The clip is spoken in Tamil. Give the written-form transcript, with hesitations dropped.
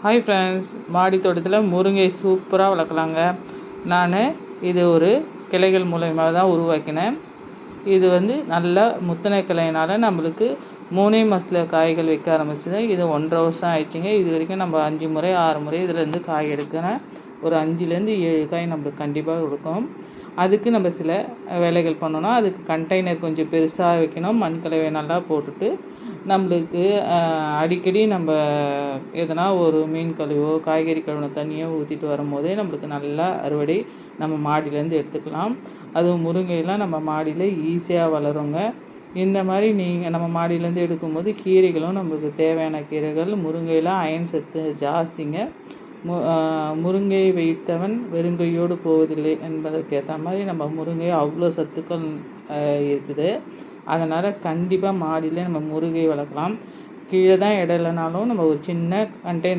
ஹாய் ஃப்ரெண்ட்ஸ், மாடி தோட்டத்தில் முருங்கை சூப்பராக வளர்க்கலாங்க. நான் இது ஒரு கிளைகள் மூலயமா தான் உருவாக்கினேன். இது நல்லா முத்தின கிளையினால் நம்மளுக்கு 3 மாதத்தில் காய்கள் வைக்க ஆரம்பிச்சது. இது 1.5 வருஷம் ஆயிடுச்சுங்க. இது வரைக்கும் நம்ம 5 முறை 6 முறை இதுலேருந்து காய் எடுக்கிறேன். ஒரு 5லேருந்து 7 காய் நம்மளுக்கு கண்டிப்பாக கொடுக்கும். அதுக்கு நம்ம சில வேலைகள் பண்ணணும். அதுக்கு கண்டெய்னர் கொஞ்சம் பெருசாக வைக்கணும். மண் கலவை நல்லா போட்டுட்டு நம்மளுக்கு அடிக்கடி நம்ம எதனா ஒரு மீன் கழுவோ காய்கறி கழுவின தண்ணியோ ஊற்றிட்டு வரும்போதே நம்மளுக்கு நல்லா அறுவடை நம்ம மாடியிலேருந்து எடுத்துக்கலாம். அதுவும் முருங்கையெல்லாம் நம்ம மாடியில் ஈஸியாக வளருங்க. இந்த மாதிரி நீங்கள் நம்ம மாடியிலேருந்து எடுக்கும்போது கீரைகளும் நம்மளுக்கு தேவையான கீரைகள். முருங்கையில் அயன் சத்து ஜாஸ்திங்க. முருங்கை வைத்தவன் வெறுங்கையோடு போவதில்லை என்பதற்கு ஏற்ற மாதிரி நம்ம முருங்கை அவ்வளோ சத்துக்கள் இருக்குது. அதனால் கண்டிப்பாக மாடியில் நம்ம முருங்கை வளர்க்கலாம். கீழே தான் இடம் இல்லைனாலும் நம்ம ஒரு சின்ன கண்டெய்னர்